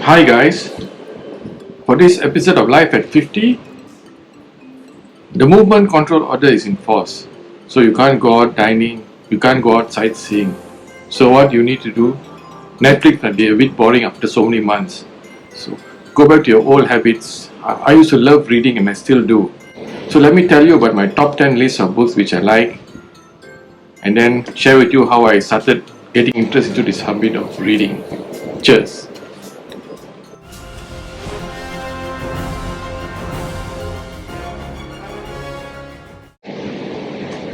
Hi guys, for this episode of Life at 50, the movement control order is in force. So you can't go out dining, you can't go out sightseeing. So what you need to do, Netflix might be a bit boring after so many months. So go back to your old habits. I used to love reading and I still do. So let me tell you about my top 10 list of books which I like and then share with you how I started getting interested into this habit of reading. Cheers!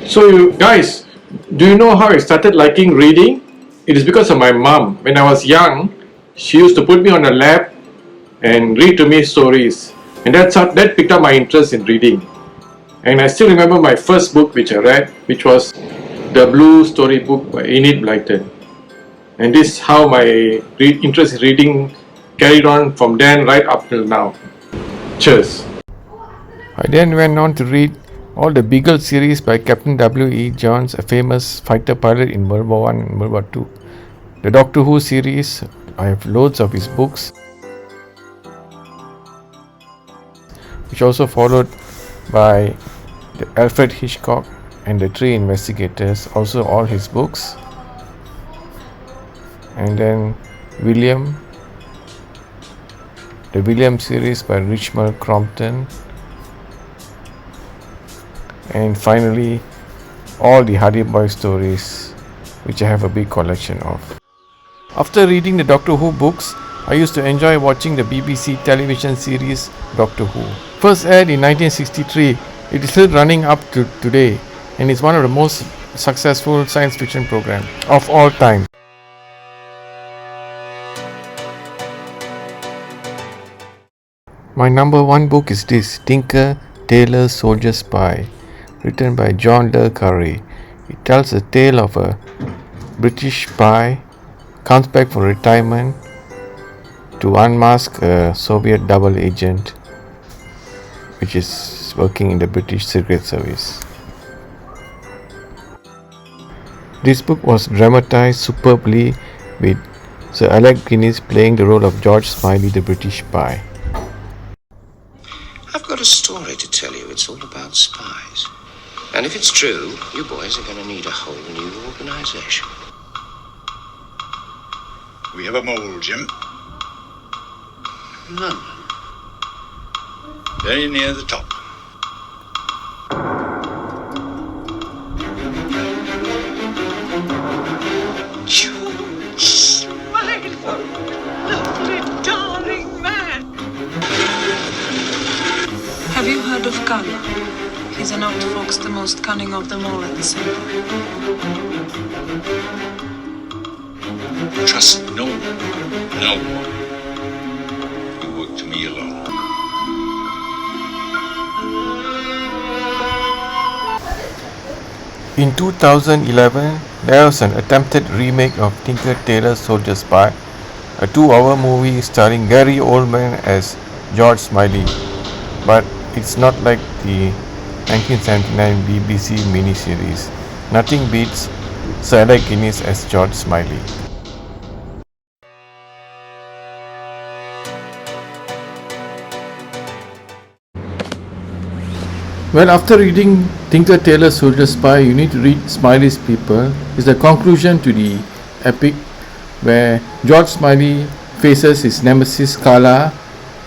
So you guys, do you know how I started liking reading? It is because of my mom. When I was young, she used to put me on her lap and read to me stories. And that picked up my interest in reading. And I still remember my first book which I read, which was The Blue Storybook by Enid Blyton. And this is how my interest in reading carried on from then right up till now. Cheers! I then went on to read all the Beagle series by Captain W.E. Johns, a famous fighter pilot in World War I and World War II. The Doctor Who series, I have loads of his books, which also followed by the Alfred Hitchcock and the Three Investigators, also all his books. And then the William series by Richmal Crompton. And finally, all the Hardy Boy stories, which I have a big collection of. After reading the Doctor Who books, I used to enjoy watching the BBC television series Doctor Who. First aired in 1963, it is still running up to today and is one of the most successful science fiction programs of all time. My number one book is this, Tinker, Tailor, Soldier, Spy, written by John le Carrè. It tells the tale of a British spy comes back from retirement to unmask a Soviet double agent which is working in the British Secret Service. This book was dramatized superbly with Sir Alec Guinness playing the role of George Smiley, the British spy. I've got a story to tell you. It's all about spies. And if it's true, you boys are going to need a whole new organization. We have a mole, Jim. None. Very near the top. George Smiley, lovely, darling man. Have you heard of Carrè? He's an outfox, the most cunning of them all at the same time. Trust no one. No one. You work to me alone. In 2011, there was an attempted remake of Tinker, Tailor, Soldier, Spy, a 2-hour movie starring Gary Oldman as George Smiley, but it's not like the 1979 BBC miniseries. Nothing beats Sir Alec Guinness as George Smiley. Well, after reading Tinker, Tailor, Soldier, Spy, you need to read Smiley's People. It's the conclusion to the epic where George Smiley faces his nemesis Kala,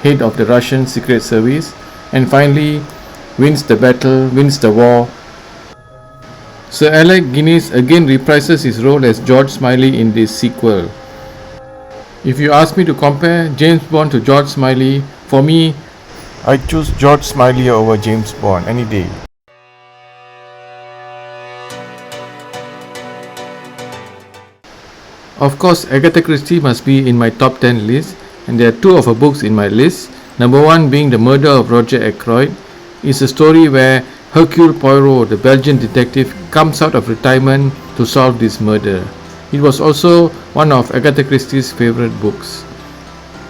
head of the Russian Secret Service, and finally wins the battle, wins the war. Sir Alec Guinness again reprises his role as George Smiley in this sequel. If you ask me to compare James Bond to George Smiley, for me, I choose George Smiley over James Bond any day. Of course, Agatha Christie must be in my top 10 list, and there are 2 of her books in my list. Number 1 being The Murder of Roger Ackroyd. It's a story where Hercule Poirot, the Belgian detective, comes out of retirement to solve this murder. It was also one of Agatha Christie's favorite books.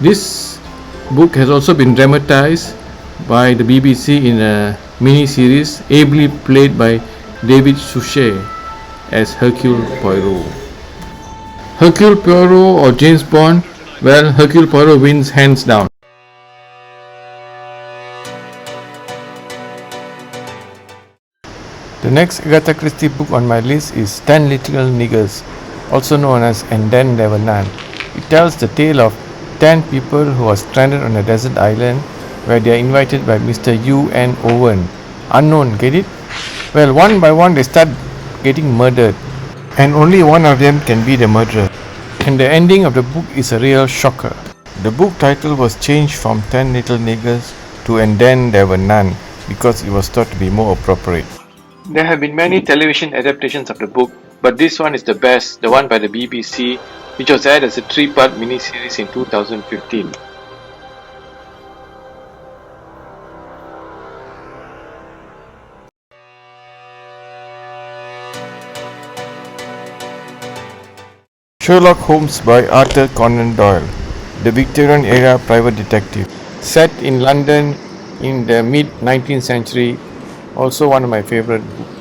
This book has also been dramatized by the BBC in a mini-series ably played by David Suchet as Hercule Poirot. Hercule Poirot or James Bond, Well, Hercule Poirot wins hands down. The next Agatha Christie book on my list is 10 Little Niggers, also known as And Then There Were None. It tells the tale of 10 people who are stranded on a desert island where they are invited by Mr. U.N. Owen. Unknown, get it? Well, one by one they start getting murdered, and only one of them can be the murderer. And the ending of the book is a real shocker. The book title was changed from 10 Little Niggers to And Then There Were None because it was thought to be more appropriate. There have been many television adaptations of the book, but this one is the best, the one by the BBC, which was aired as a 3-part miniseries in 2015. Sherlock Holmes by Arthur Conan Doyle, the Victorian era private detective. Set in London in the mid-19th century, also one of my favorite books.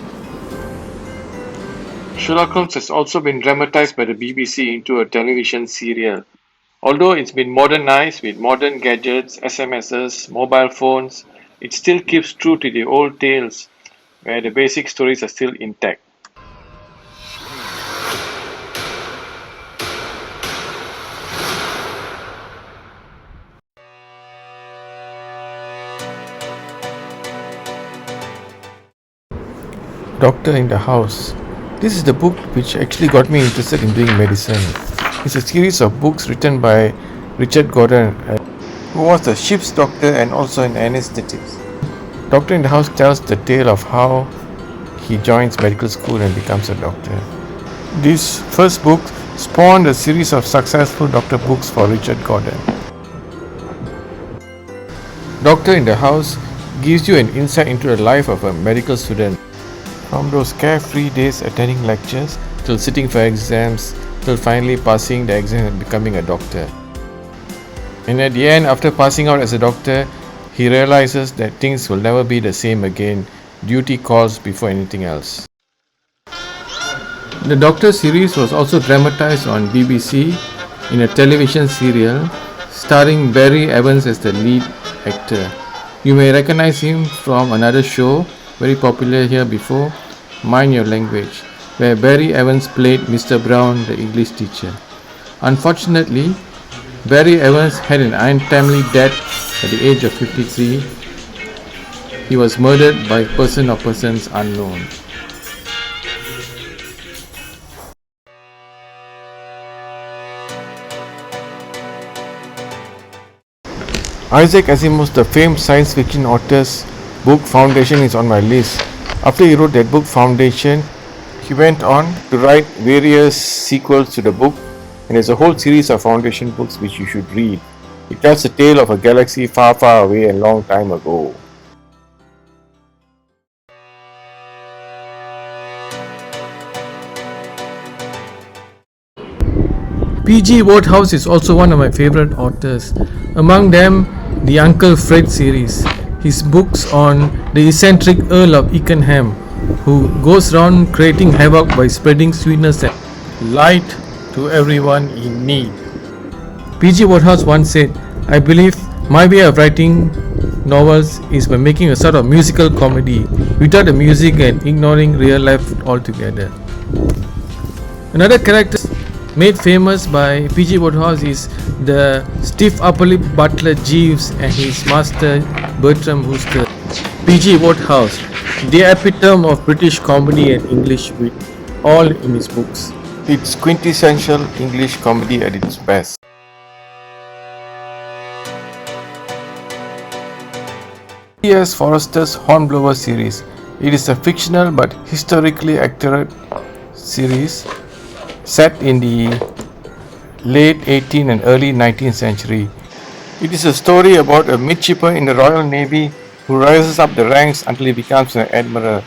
Sherlock Holmes has also been dramatized by the BBC into a television serial. Although it's been modernized with modern gadgets, SMSs, mobile phones, it still keeps true to the old tales where the basic stories are still intact. Doctor in the House. This is the book which actually got me interested in doing medicine. It's a series of books written by Richard Gordon, who was a ship's doctor and also an anesthetist. Doctor in the House tells the tale of how he joins medical school and becomes a doctor. This first book spawned a series of successful doctor books for Richard Gordon. Doctor in the House gives you an insight into the life of a medical student. From those carefree days attending lectures, till sitting for exams, till finally passing the exam and becoming a doctor. And at the end, after passing out as a doctor, he realizes that things will never be the same again. Duty calls before anything else. The Doctor series was also dramatized on BBC in a television serial starring Barry Evans as the lead actor. You may recognize him from another show very popular here before, Mind Your Language, where Barry Evans played Mr. Brown, the English teacher. Unfortunately, Barry Evans had an untimely death at the age of 53. He was murdered by a person or persons unknown. Isaac Asimov, the famed science fiction author's book Foundation, is on my list. After he wrote that book Foundation, he went on to write various sequels to the book, and there's a whole series of Foundation books which you should read. It tells the tale of a galaxy far, far away and long time ago. P.G.Wodehouse is also one of my favorite authors. Among them, the Uncle Fred series. His books on the eccentric Earl of Ickenham, who goes around creating havoc by spreading sweetness and light to everyone in need. P.G.Wodehouse once said, "I believe my way of writing novels is by making a sort of musical comedy without the music and ignoring real life altogether." Another character made famous by P.G.Wodehouse is the stiff upper lip butler Jeeves and his master Bertram Wooster. P.G.Wodehouse, the epitome of British comedy and English wit, all in his books. It's quintessential English comedy at its best. C.S.Forester's Hornblower series. It is a fictional but historically accurate series set in the late 18th and early 19th century. It is a story about a midshipper in the Royal Navy who rises up the ranks until he becomes an admiral.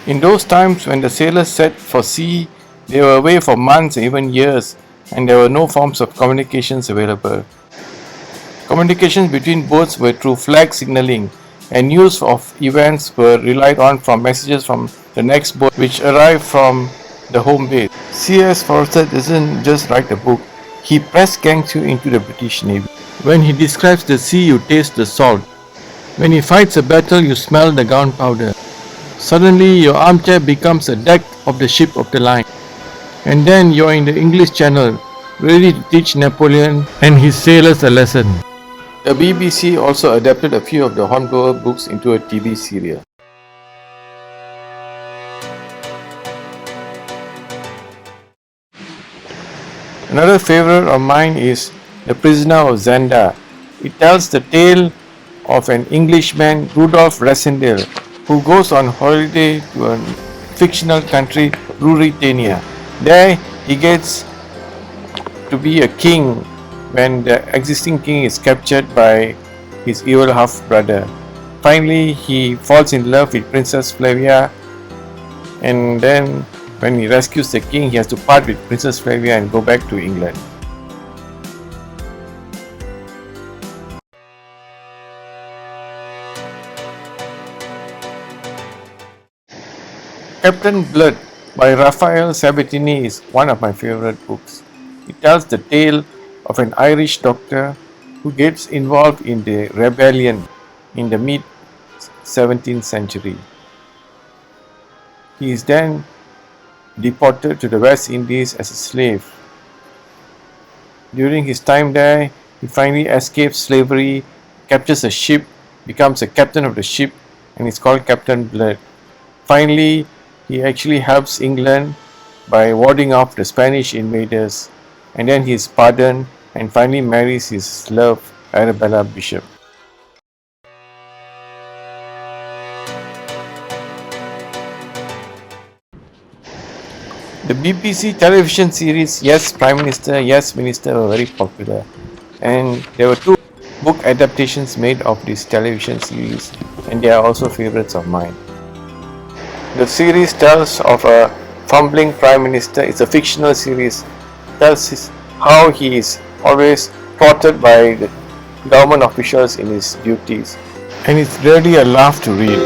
In those times when the sailors set for sea, they were away for months, even years, and there were no forms of communications available. Communications between boats were through flag signaling, and news of events were relied on from messages from the next boat which arrived from the home base. C.S.Forester doesn't just write a book, He press gangs you into the British Navy. When he describes the sea, you taste the salt. When he fights a battle, you smell the gunpowder. Suddenly, your armchair becomes a deck of the ship of the line. And then you're in the English Channel, ready to teach Napoleon and his sailors a lesson. The BBC also adapted a few of the Hornblower books into a TV serial. Another favorite of mine is The Prisoner of Zenda. It tells the tale of an Englishman, Rudolf Rassendyll, who goes on holiday to a fictional country, Ruritania. There he gets to be a king when the existing king is captured by his evil half-brother. Finally, he falls in love with Princess Flavia, and then when he rescues the king, he has to part with Princess Flavia and go back to England. Captain Blood by Rafael Sabatini is one of my favorite books. It tells the tale of an Irish doctor who gets involved in the rebellion in the mid-17th century. He is then deported to the West Indies as a slave. During his time there, he finally escapes slavery, captures a ship, becomes a captain of the ship, and is called Captain Blood. Finally, he actually helps England by warding off the Spanish invaders, and then he is pardoned and finally marries his love, Arabella Bishop. The BBC television series Yes Prime Minister, Yes Minister were very popular, and there were 2 book adaptations made of this television series, and they are also favorites of mine. The series tells of a fumbling Prime Minister. It's a fictional series. It tells how he is always thwarted by the government officials in his duties, and it's really a laugh to read.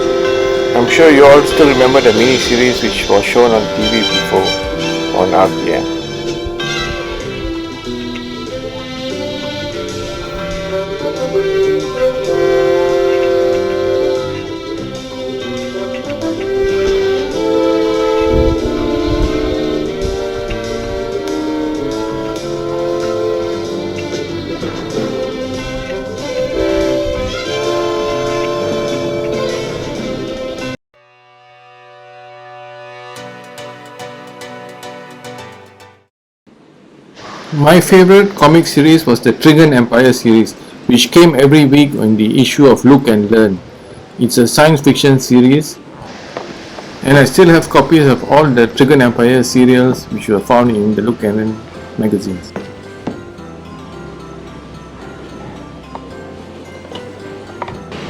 I'm sure you all still remember the mini-series which was shown on TV before on RTM. My favorite comic series was the Trigan Empire series, which came every week on the issue of Look and Learn. It's a science fiction series, and I still have copies of all the Trigan Empire serials which were found in the Look and Learn magazines.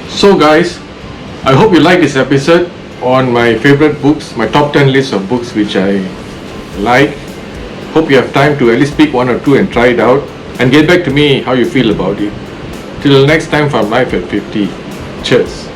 So guys, I hope you like this episode on my favorite books, my top 10 list of books which I like. Hope you have time to at least pick 1 or 2 and try it out, and get back to me how you feel about it. Till next time from Life at 50. Cheers.